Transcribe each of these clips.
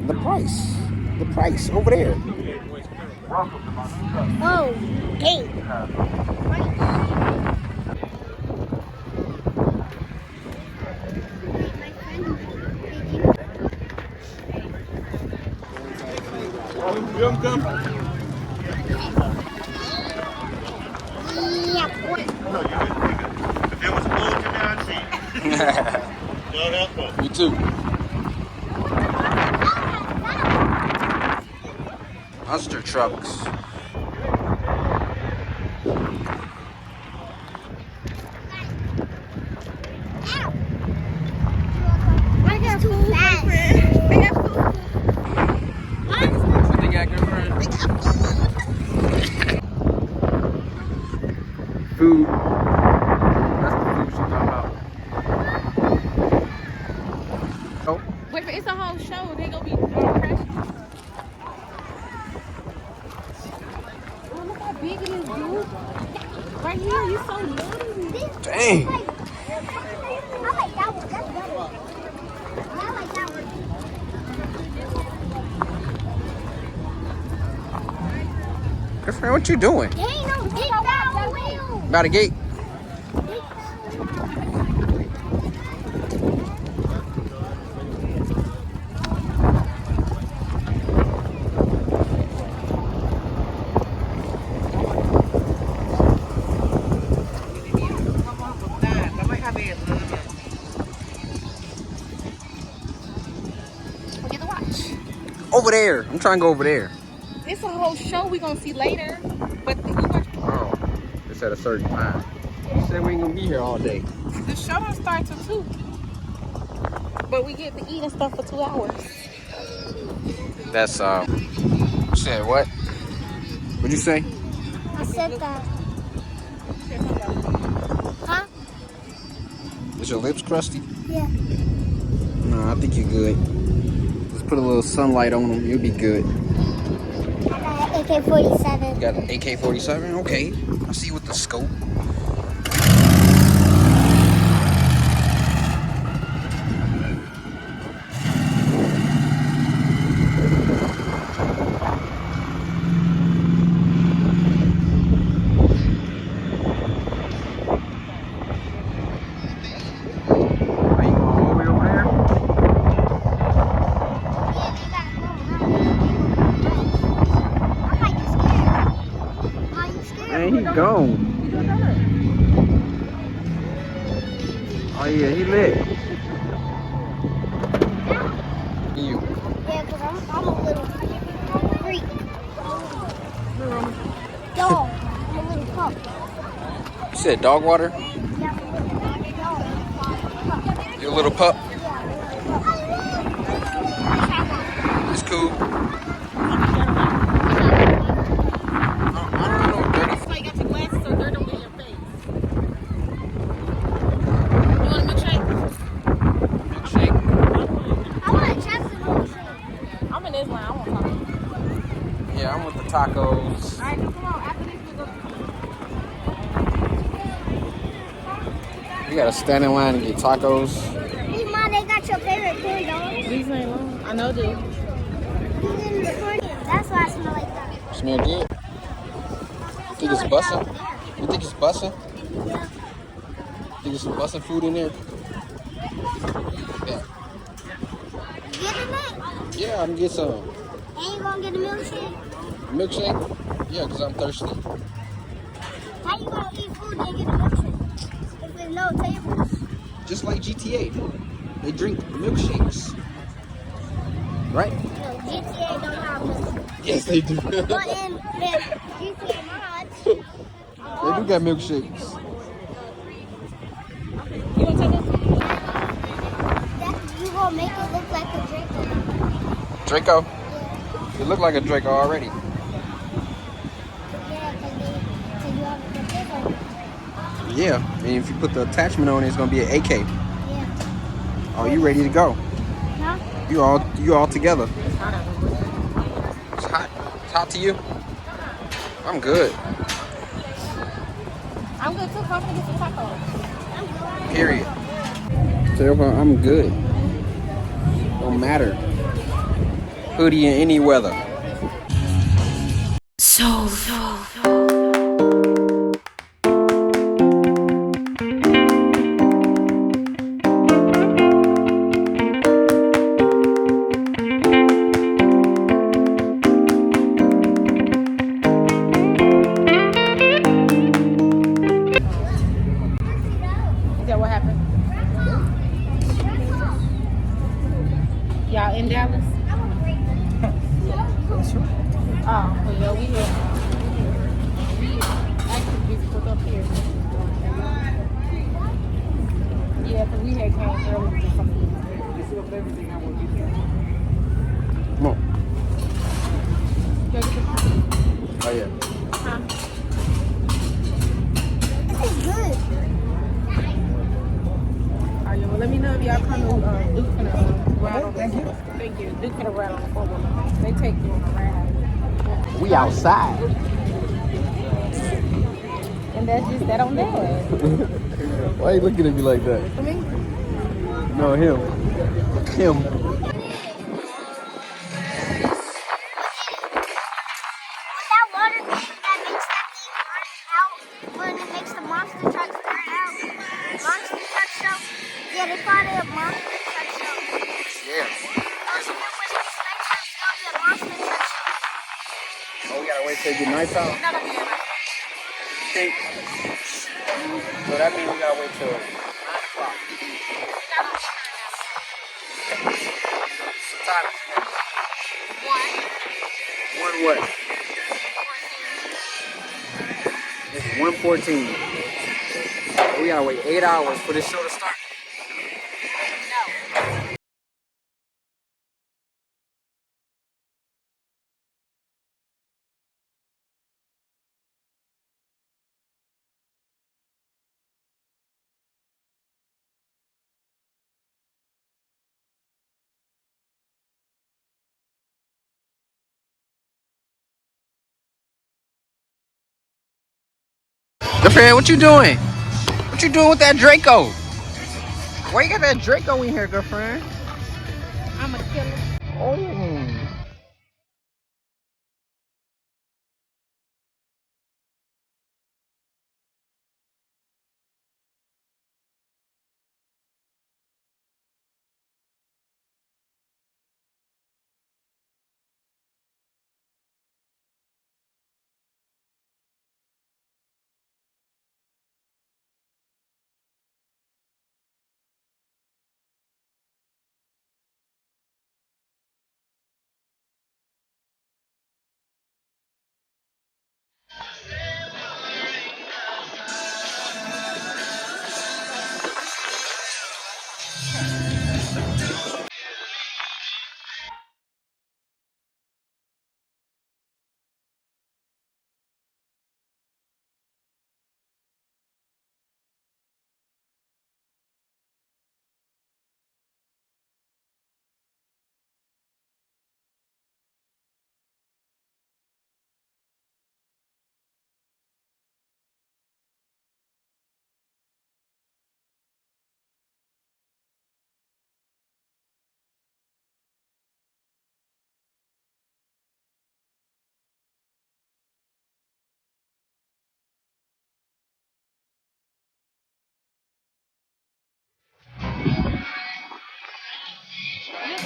The price. The price over there. Oh, gate. Me too. Monster trucks. What they got, girlfriend? Food. That's the food she's talking about. Oh. Wait, it's a whole show. They gonna be crashing. Oh, look how big it is, dude. Right here, you so little. Dang. I like that one. That's better. I like that one. Girlfriend, what you doing? There ain't no big that wheel. By the gate. Get the watch. Over there. I'm trying to go over there. It's a whole show we gonna see later. But Oh, it's at a certain time. You said we ain't gonna be here all day. the show don't start till 2. But we get to eat and stuff for 2 hours. That's you said what? What'd you say? I said that. Huh? Is your lips crusty? Yeah. No, I think you're good. Just put a little sunlight on them, you'll be good. I got an AK-47. You got an AK-47? Okay. I see you with the scope. Are you going all the way over there? Man, he gone. Oh yeah, he lit. You. Yeah, because I'm a little freak. Dog. I'm a little pup. You said dog water? Yeah, I'm a little dog. You're a little pup? It's cool. That's why you got your glasses so dirt don't get in your face. You want a milkshake? Milkshake. I want to try some milkshake. I'm in this line. I want something. Yeah, I'm with the tacos. Alright, come on. After this, we go. You gotta stand in line and get tacos. Hey, Mom, they got your favorite corn dogs. These ain't long. I know, dude. These in the corn. That's why I smell like that. Smell good? Think it's bussin'? You think it's bussin'? Yeah. Think it's some bussin' food in there? Yeah. Get in it? Yeah, I can get some. And you gonna get a milkshake? Milkshake? Yeah, because I'm thirsty. How you gonna eat food and get a milkshake? If there's no tables. Just like GTA. They drink milkshakes. Right? No, GTA don't have milkshakes. Yes, they do. But in GTA mods, They do got milkshakes. You want to take this? you gonna make it look like a Draco. Draco? You look like a Draco already. Yeah, because you have the bigger. Yeah, and if you put the attachment on it, it's gonna be an AK. Yeah. Oh, you ready to go? Huh? You all together. It's hot. It's hot to you? I'm good. I'm good too. Come get some tacos. Period. Tell her I'm good. Don't matter. Hoodie in any weather. Is that what happened? Y'all in Dallas? Oh, well, yeah, we actually just put up here. Yeah, because we had came early to something. Come on. Huh? Oh yeah. This is good. Oh, yeah, well, let me know if y'all come to Duke for the ride on the Thank you. Duke for the ride on the 4-wheeler. They take you on a ride. We outside. And that's just that on that. Why are you looking at me like that? For me? No, him. Him. That water thing that makes that thing burn out when it makes the monster trucks burn out. Monster truck show. Yeah, they call it a monster truck show. Yeah. Oh, we gotta wait till it get nighttime. Think. So that means we gotta wait till 9 o'clock. What time is it? One what? It's 1:14. We gotta wait 8 hours for this show to start. Girlfriend, what you doing? What you doing with that Draco? Why you got that Draco in here, girlfriend? I'm a killer. Oh.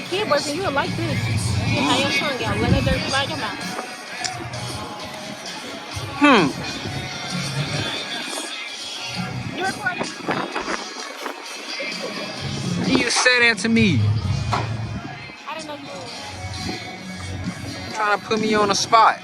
Kid boyfriend, you would like this. You tie your tongue out. Let that dirt fly in your mouth. You recording? You said that to me. I didn't know you were. Trying to put me on the spot.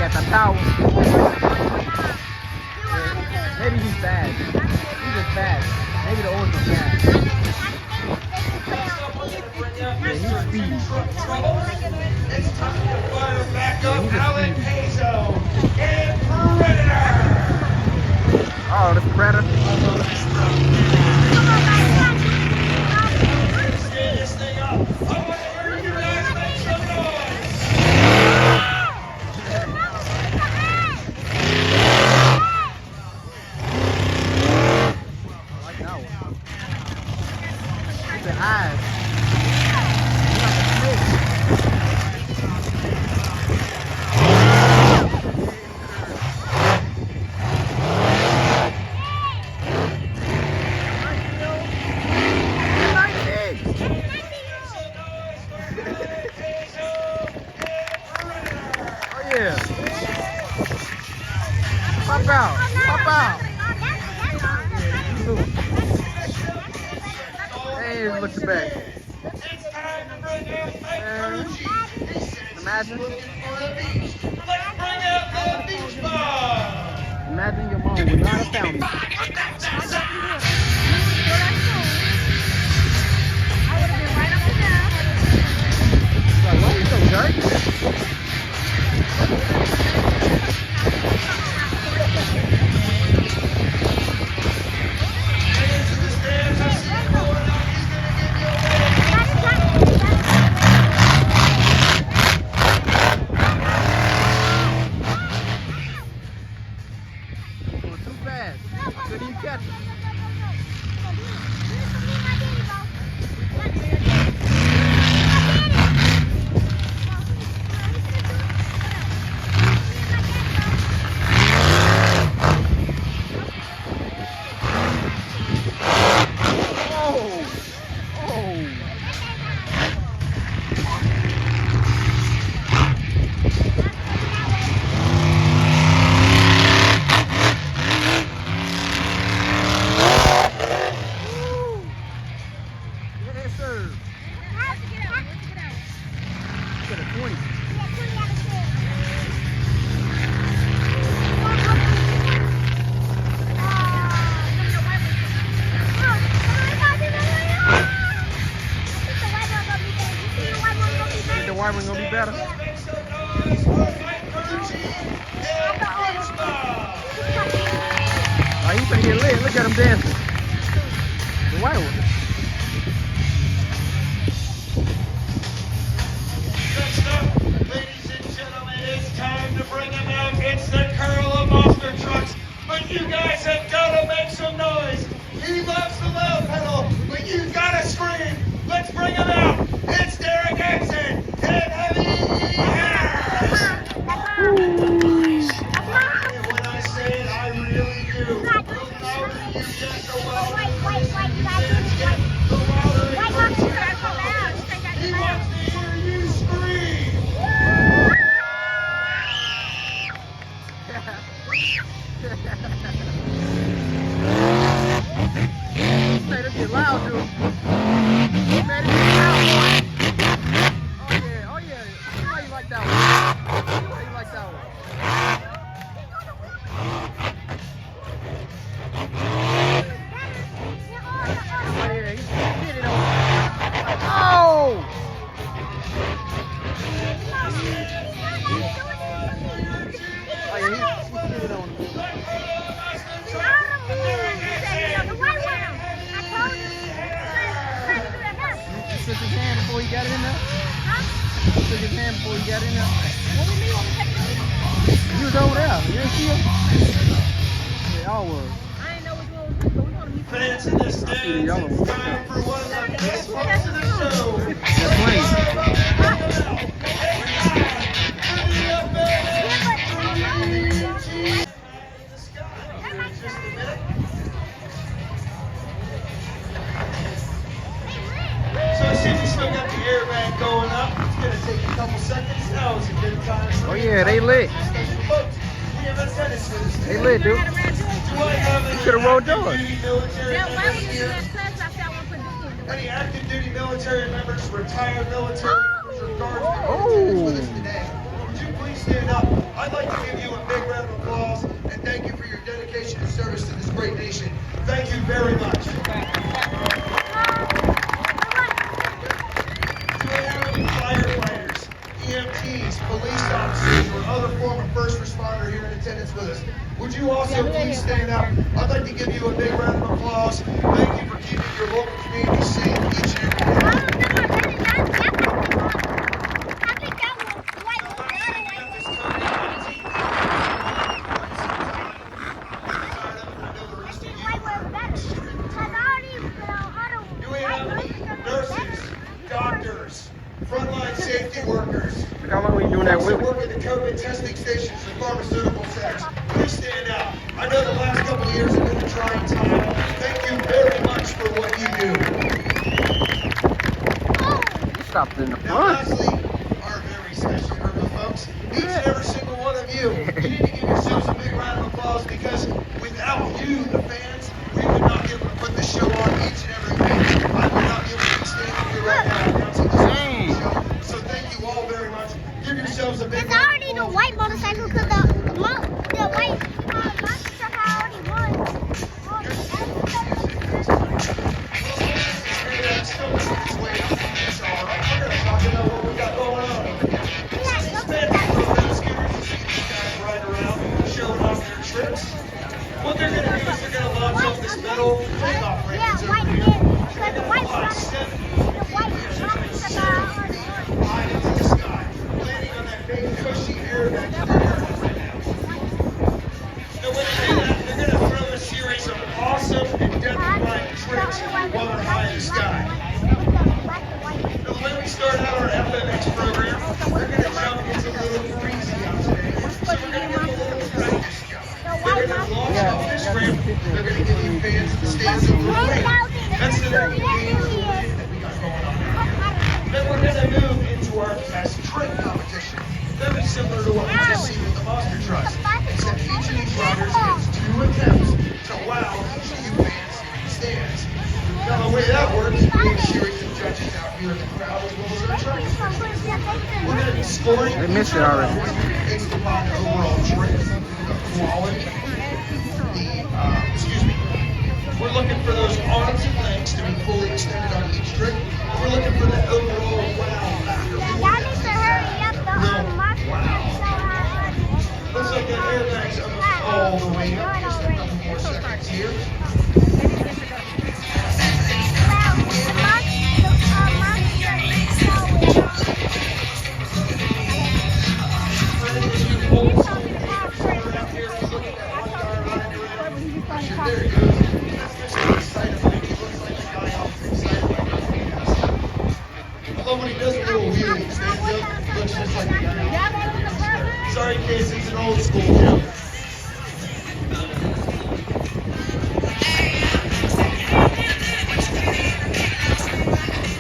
at the tower. Maybe he's bad. He's just bad. Maybe the owners are bad. Yeah, he's speedy. It's time to fire back up Alan Peso and Predator. Oh, the Predator. Speed this thing up. I want to hear you guys make some noise. I like that one. The eyes. Yeah. Pop out. Pop out. Hey, look at back. It's time to bring out Mike Ferrucci. Imagine. Let's bring out the beach bar. Imagine your mom would not have found me. Like, why are you so dirty? Going too fast. Couldn't even catch him. Yes, sir. Got a 20. The white one gonna be better. Make some noise for Mike Ferrucci and the beach bar. Oh, he's gonna get lit. Look at him dancing. The white one. Next up, ladies and gentlemen, it's time to bring him out. It's the Colonel of Monster Trucks. But you guys have got to make some noise. He loves the loud pedal, but you got to scream. Let's bring him out. It's Derek Hansen and Heavy Hitters. And when I say it, I really do. The louder you get, the louder the fans get, the louder it goes. He wants to hear you scream. Say this get loud, dude. Man, it get loud, boy. Oh yeah. How you like that one? How you like that one? Oh yeah, he did it on. Oh! Oh yeah, he did it on. You shook his hand before he got it in there? You shook his hand before he got it in there? You was over there. You didn't see him? Yeah, y'all was. Fans in the stands, it's time for one of the best parts of the show. They're playing. So I see we still got the air band going up. It's going to take a couple seconds. Now is a good time for Oh yeah, they lit. folks. We have a tennis for this. They lit, dude. Do I have any Could've rolled yours. active duty military members here? Any active duty military members, retired military members, or guards members with us today? Would you please stand up? I'd like to Nation. Thank you very much. Do we have any firefighters, EMTs, police officers, or other form of first responder here in attendance with us? Would you also please stand up? I'd like to give you a big round of applause. Thank you for keeping your local community safe each and every day. Do we have any nurses, doctors, frontline safety workers? Look how long we doing that Folks with. that work at the COVID testing stations and pharmaceutical centers, please stand out. I know the last couple of years have been a trying time. Thank you very much for what you do. You stopped in the Now, front. lastly, our very special group of folks, each and every single one of you, you need to give yourselves a big round of applause because without you, the fans, we would not be able to put this show on each and every week. I would not be able to be standing here right now announcing this show. So thank you all very much. Give yourselves a big It's round of already the applause. white motorcycle because the white monster already won. What they're going to do is they're going to launch off this metal takeoff ramp. Yeah, white again. Because the white monster High into the sky, landing on that big cushy airbag to the air right now. Now when they do that, they're going to throw a series of awesome and death-defying tricks while they're high in the sky. Now, the way we start out our FMX program, they're going to jump into a little breezy out today. So we're going to give them a little practice jump. They're going to launch off this ramp. They're going to give you fans in the stands a little wave. That's the new game that we got going on now. Then we're going to move into our test trick competition. Very similar to what we just seen with the monster trucks. Except each of these riders gets 2 attempts to wow each of you fans in the stands. Now the way that works, we have a series of judges out here in the crowd as well as our trackers. We're going to be scoring They missed it already. based upon the overall trick, the quality, we're looking for those arms and legs to be fully extended on each trick. We're looking for the overall wow factor. Y'all need to hurry up. The monster truck's so high. Looks like that airbag's almost all the way up. Just a couple more seconds here. There he goes. That's Mr. Excited Mike. He looks like the guy off Excited Mike. I love when he does a little wheelie and stands up. He looks just like the guy off. Sorry, kids, it's an old school joke.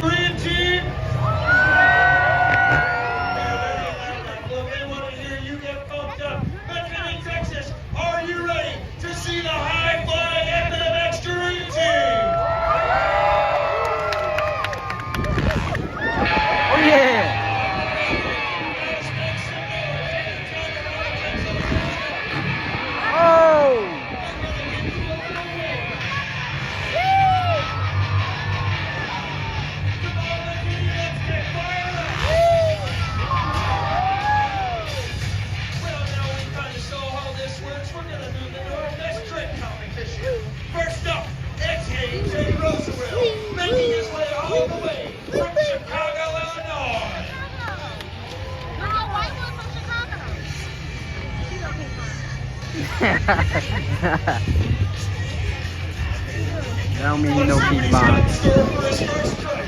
Green team. Look, they want to hear you get pumped up. Benjamin, Texas, are you ready to see the high flying FMX Dream Team? Oh yeah. Oh. First up, it's AJ Roosevelt, making his way all the way from Chicago, Illinois. That don't mean you know What's keep got in buying. store for his first trip?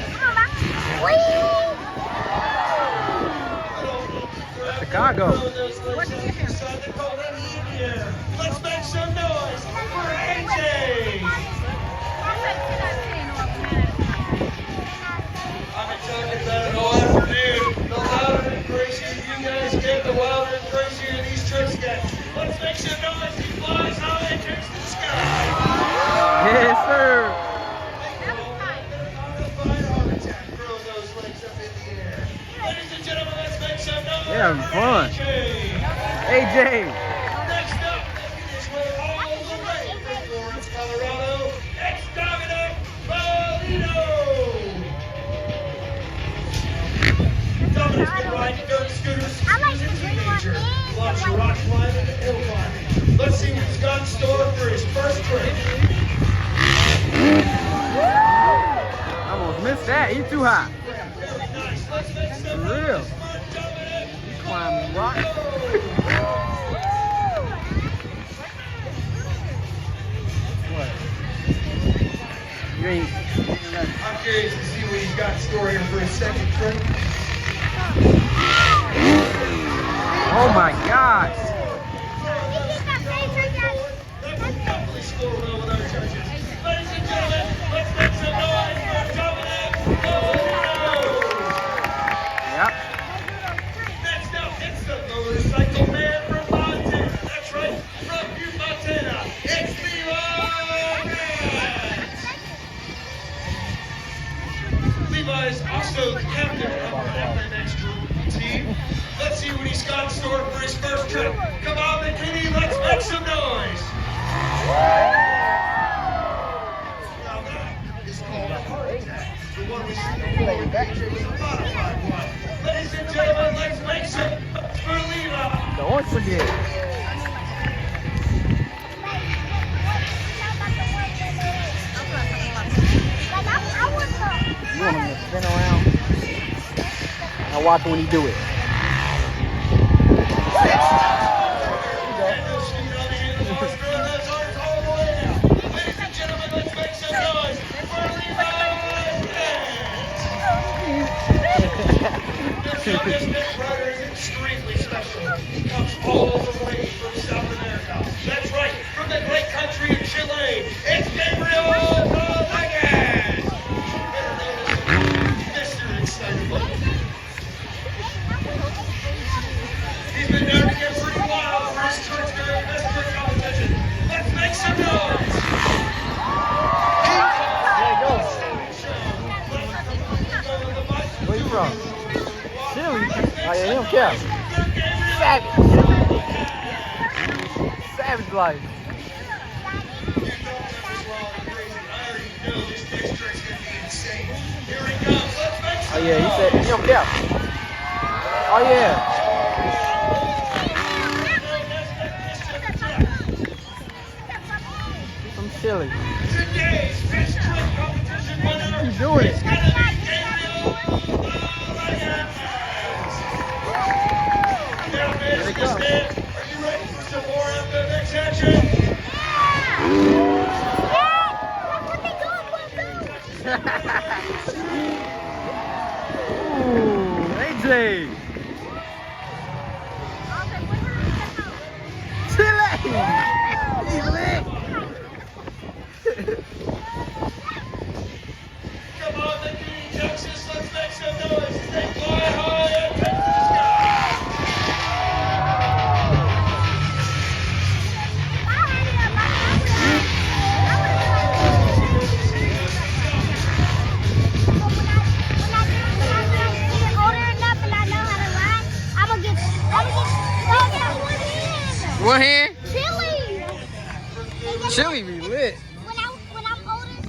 Chicago. Let's make some noise for AJ. I've been talking about it all afternoon. The louder and crazier you guys get, the wilder and crazier these tricks get. Let's make some noise. He flies high and takes the sky. Yes, sir. Ladies and gentlemen, let's make some noise. They're having fun. AJ. AJ. Next up, making his way all the way from Florence, Colorado. He's been riding dirt scooters since I he like was the a green one teenager. and the Loves white rock one. climbing and hill climbing. Let's see what he's got in store for his first trip. I almost missed that. He's too high. Very nice. Let's make some For real. noise for Dominic. Climbing rocks. What? You ain't. I'm curious to see what he's got in store here for his second trip. Oh my gosh. That was definitely score well with our judges. Ladies and gentlemen, let's make some noise for Dominic. Yep. Next up, it's the motorcycle man from Montana. That's right, from Butte, Montana. It's Levi. Levi is also the captain of our FMX team. Let's see what he's got in store for his first trip. Come on, McKinney, let's make some noise. Now that is called a heart attack. The one we see before with PJ was a modified one. Ladies and gentlemen, let's make some noise for Levi. Don't forget. You want him to spin around? Now watch when he do it. Ladies and gentlemen, let's make some noise for Levi. This youngest neck rider is extremely special. He comes all the way from South America. That's right, from the great country of Chile. It's Gabriel Rodriguez. Better known as Mr. Excitable. He's been known to get pretty wild for his church during best trick competition. Let's make some noise. Where you from? Chile? Oh yeah, he don't care. Savage. Savage life. Oh yeah, he said he don't care. Oh yeah. From Chile. Today's best trick competition winner He's doing it. is gonna be Gabriel Rodriguez. Now, Here they Mr. come. Stan, are you ready for some more FMX action? Ooh, AJ. Chile. He's lit. Come on, McKinney, Texas, let's make some noise. Stay fly high and touch the sky. One hand. Chili. Chile be lit. When I'm older,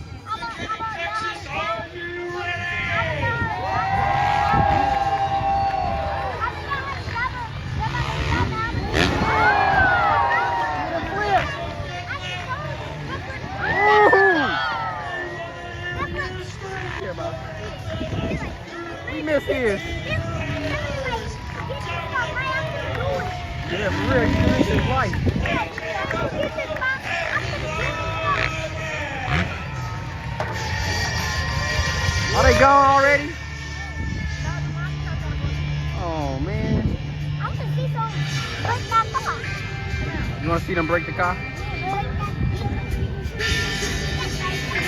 Texas, are you ready? He missed his. Yeah, for real, he missed his life. Are they gone already? Oh man. You want to see them break the car?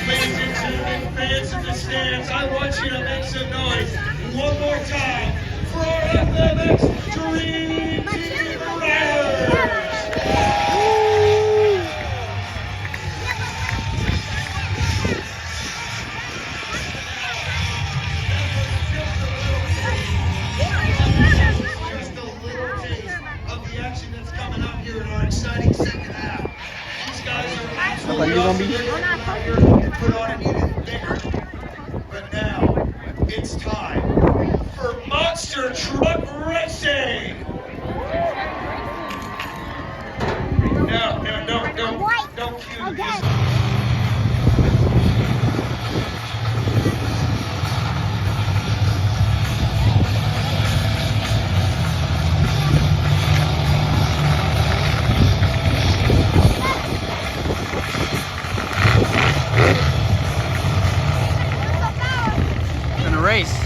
Ladies and gentlemen, fans in the stands, I want you to make some noise one more time for our FMX Dream Team Riders. Just a little taste of the action that's coming up here in our exciting second half. These guys are absolutely awesome. Put on an even bigger. But now it's time for Monster. Monster Truck Racing. No, don't cue the music. Gonna race.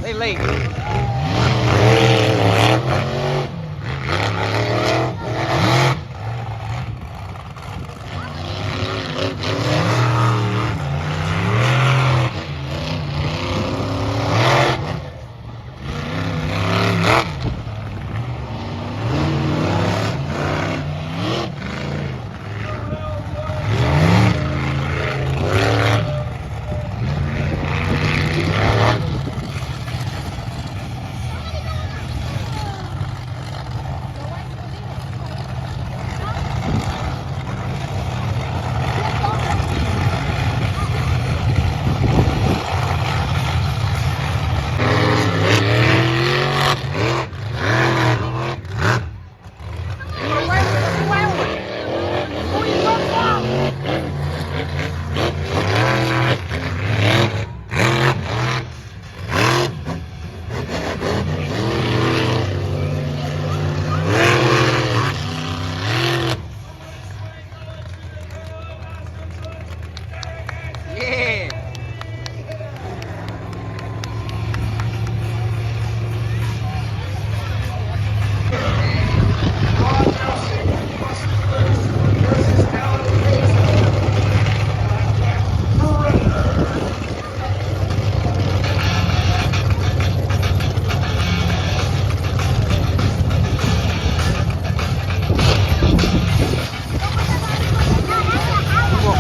They late.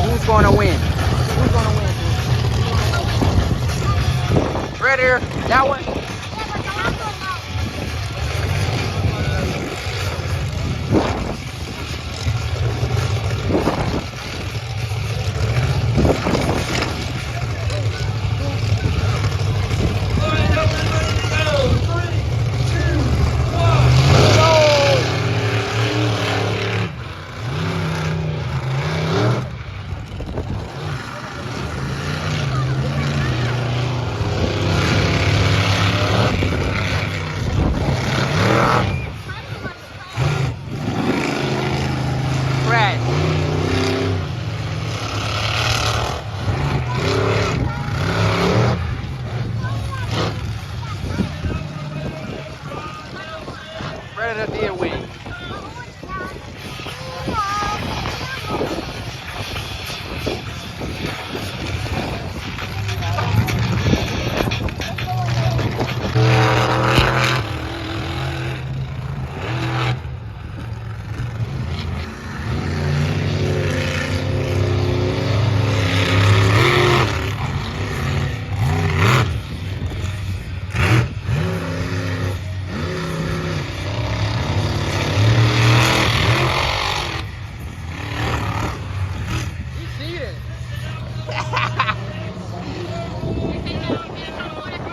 Who's gonna win? Who's gonna win? Predator, that one. Predator did win.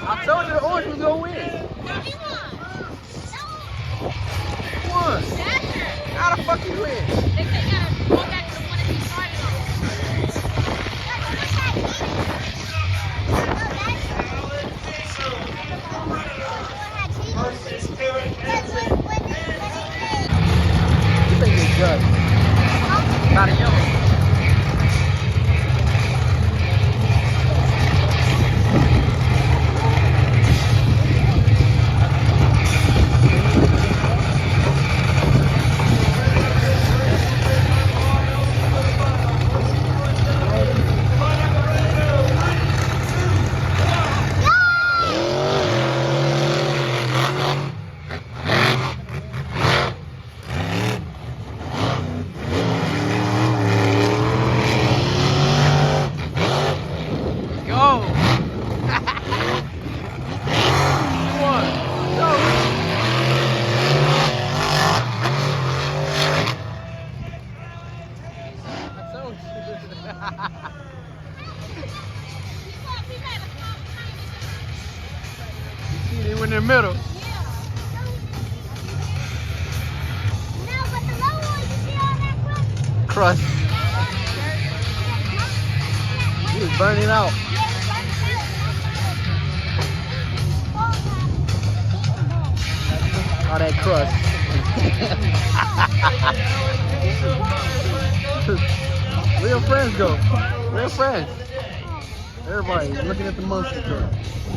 I told you the orange was gonna win. He won. Won. How the fuck he win? They gotta go back to the one that he started on. Versus Eric Hansen. You think it's good? Not a yellow. You see, they were in the middle. No, but the low one, you see all that Crust. He was burning out. All that crust. Real friends go. Real friends. Everybody looking at the monster truck.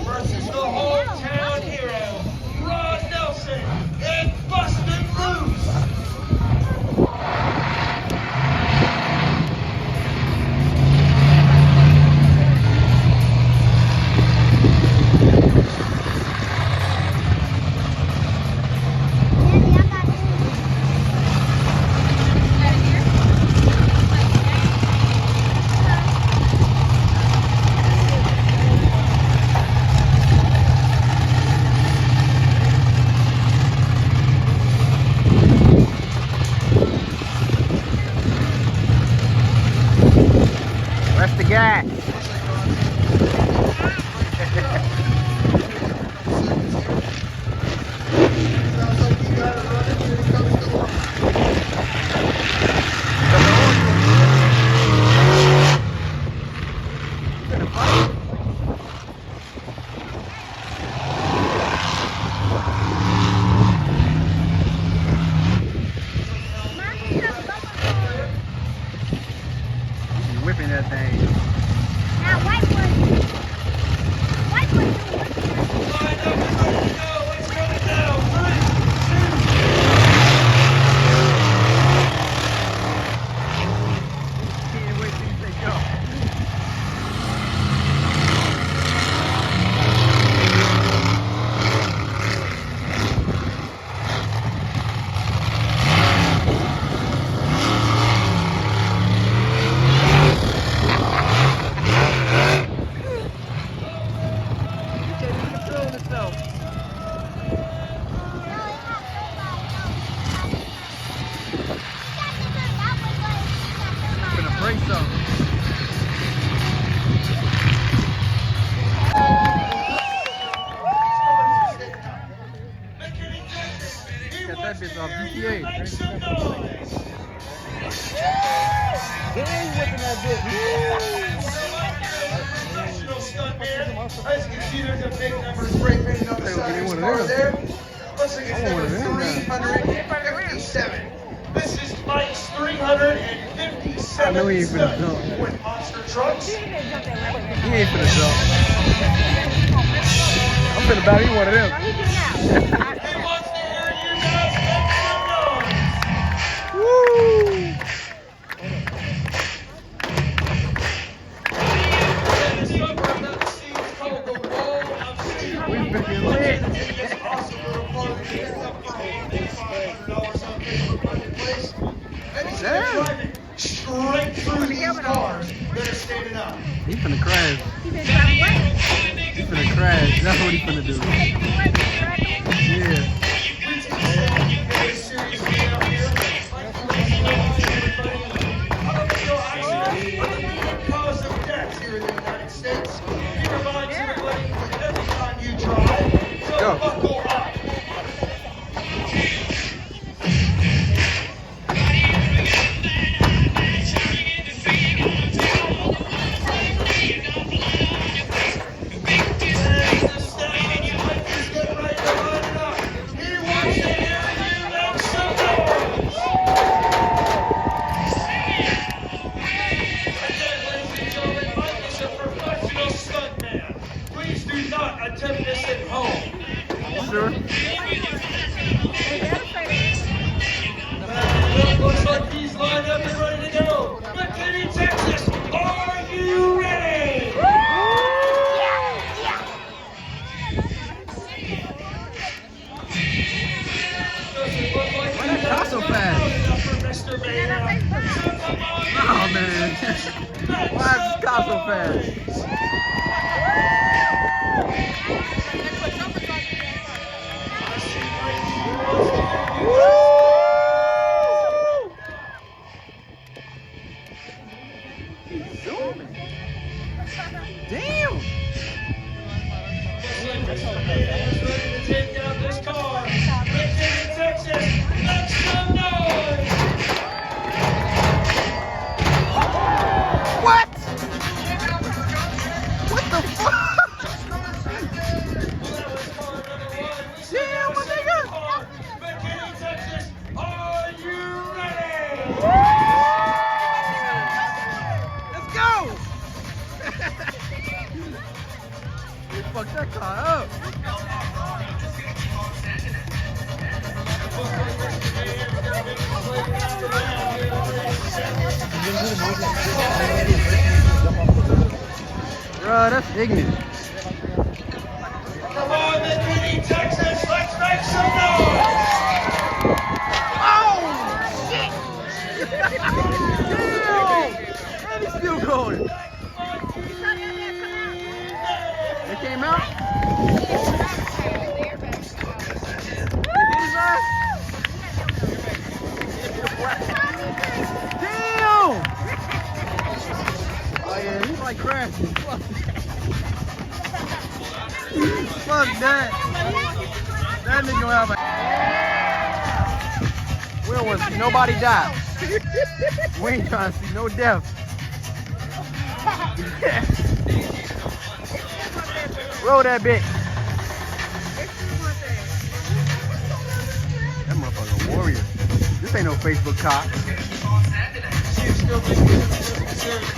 Versus the hometown hero, Ron Nelson and Bustin' Loose. That's the guy. Whipping that thing. Now, white one. White one. Line up and ready to go. Let's go now. 3, 2. Can't wait till you say go. Break some. Got that bitch off GTA. Make some noise. He ain't whipping that bitch. Professional stuntman. As you can see, there's a big number spray painted on the Hey, side give me of one his of car them. there. Looks like it's I want one of number them now. 357. This is Mike's 357 I know he ain't finna stunt jump. with monster trucks. He ain't finna jump. I'm finna buy me one of them. He wants to hear you guys make some noise. Woo! And the stunt we're about to see is called the Wall of Steel. We freaking lit. This awesome little car that gets up for only $500 on Facebook Marketplace. And he's gonna Damn. drive it straight through these cars that are standing up. He finna crash. He finna crash. That's what he finna do. Yeah. We take this very seriously out here. Like to let you know, everybody, the leading cause of death here in the United States. He reminds everybody every time you drive, so Go. buckle up. Attempt this at home. Sure. Looks like he's lined up and ready to go. McKinney, Texas, are you ready? Why that car so fast? Oh man. Why is this car so fast? Woo! Damn. Ready to take out this car. McKinney, Texas. Make some noise. What? What the fuck? Damn, my nigga. McKinney, Texas. Are you ready? Let's go. We fucked that car up. Bro, that's ignorant. Come on, McKinney, Texas. Let's make some noise. Oh, shit. Damn. And he's still going. It came out? Damn! Oh yeah, he's like crashing. Fuck that. That nigga gonna have a... We don't want to see nobody die. We ain't trying to see no death. Roll that bitch. That motherfucker a warrior. This ain't no Facebook cop.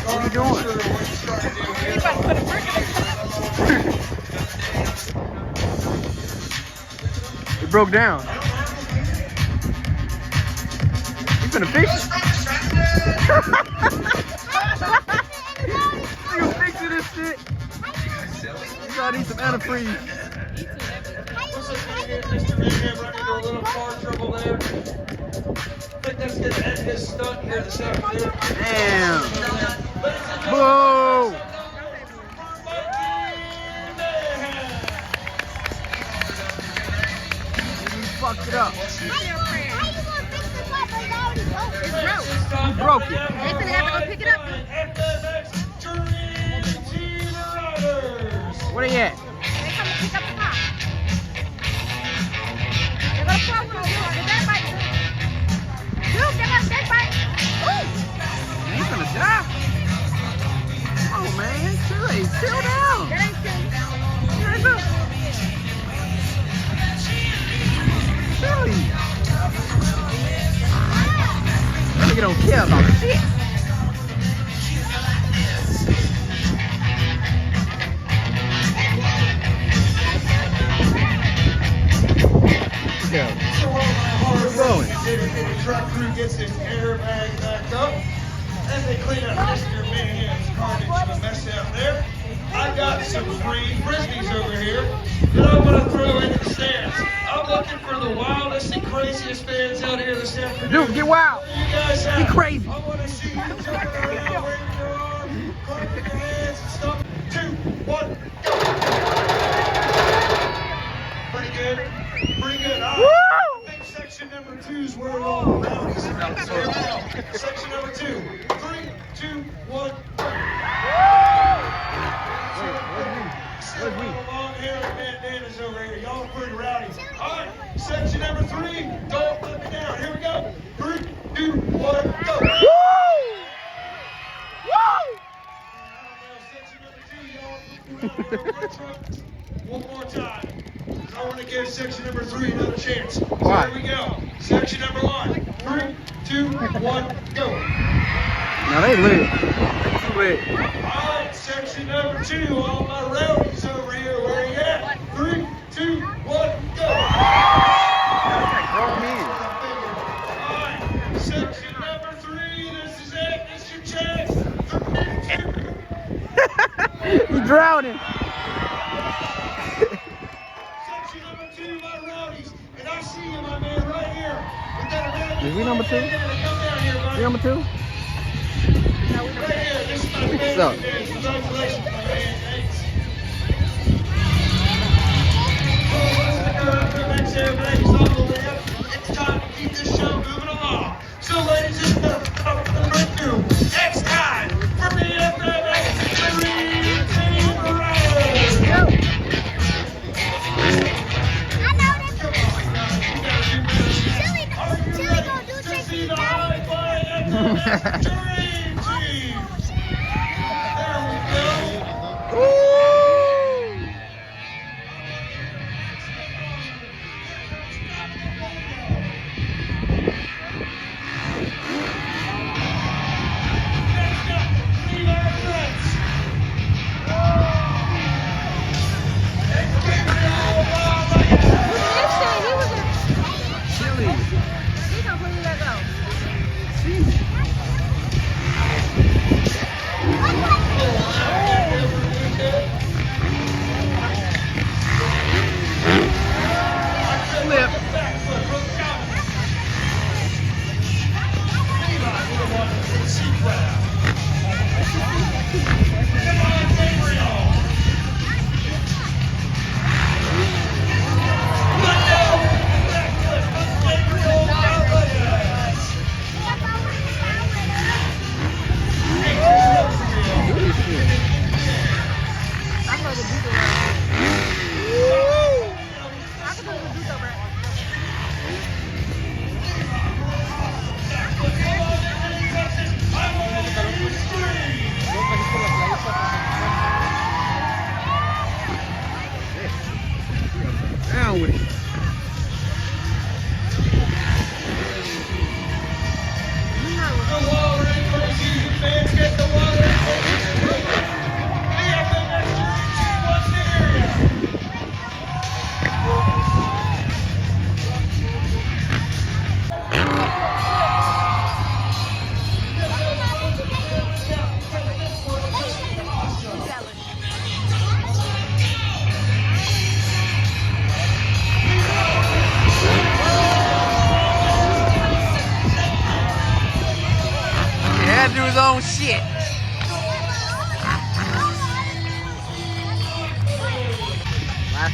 What are you doing? It broke down. You finna fix it? You fixing this shit? You gotta need some antifreeze. Mr. Mayhem running into a little car trouble there. I think that's going to end his stunt here this afternoon. Damn. Whoa. You fucked it up. How you gonna fix the bus? It's already broke. You broke it. They finna have to go pick it up. Where they at? They come to pick up the car. They're gonna pull through. Get that bike. Dude, get up that bike. Ooh. You gonna die? Oh man, chill down. That ain't chill. Chilly. That nigga don't care about shit. Yeah. The truck crew gets his airbag back up, and they clean up Mr. Mayhem's carnage and mess out there. I got some free frisbees over here that I'm going to throw into the stands. I'm looking for the wildest and craziest fans out here this afternoon. Dude, get wild. You guys have. Get crazy. I want to see you jumping around, waving your arms, clapping your hands and stuff. 2, 1, go. Pretty good. Pretty good. All right. I think section number 2 is where it all rowdies. Here we go. Section number 2. 3, 2, 1, go. Long-haired bandanas over here. Y'all are pretty rowdy. All right. Section number 3. Don't let me down. Here we go. 3, 2, 1, go. Woo! Section number 2, y'all. One more time. I want to give section number 3 another chance. So Why? here we go. Section number 1. 3, 2, 1, go. Now they lit. Too lit. Alright, section number 2. All my rowdies over here. Where you at? 3, 2, 1, go. Broke me. Alright, section number 3. This is it. This is your chance. 3, 2. You drowning. Section number 2, my rowdies. And I see you, my man, right here. We got a rowdy. Is we number 2? Come down here, buddy. You number 2? Right here, this is my man. What's up? Congratulations, my man. Thanks. Thanks, everybody. It's all the way up. It's time to keep this show moving along. So, ladies and gentlemen, it's time for me to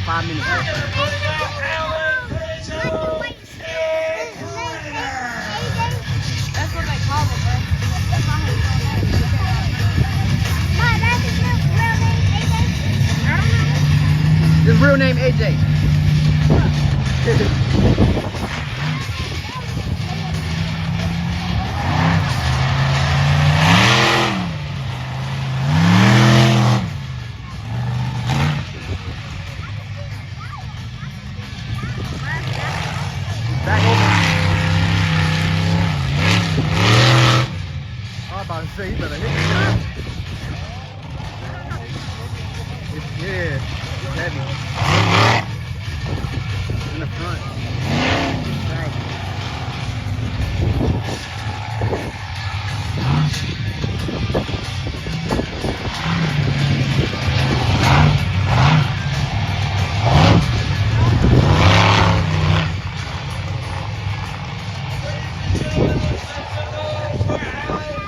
5 minutes. We're gonna bring out Alan Rizzo and That's what they call it, bro. That's not his real name. Mom, that's his real name, AJ? I don't know. His real name AJ. Back over. I was about to say, you better hit the shot. Yeah, it's heavy. In the front. Right.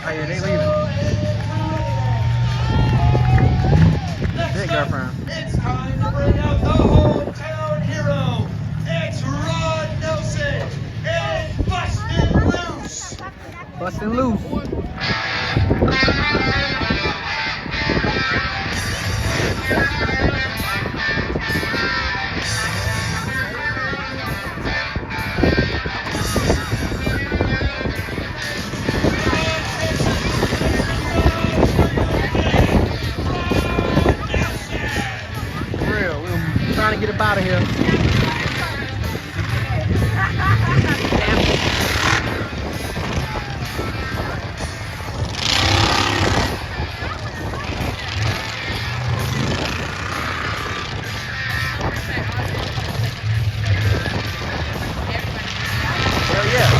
Oh yeah, they leaving. Big girlfriend. It's time to bring out the hometown hero. It's Ron Nelson and Bustin' Loose. Bustin' loose. For real, we're trying to get up out of here. Hell yeah.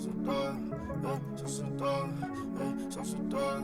Sociedad, sociedad, sociedad.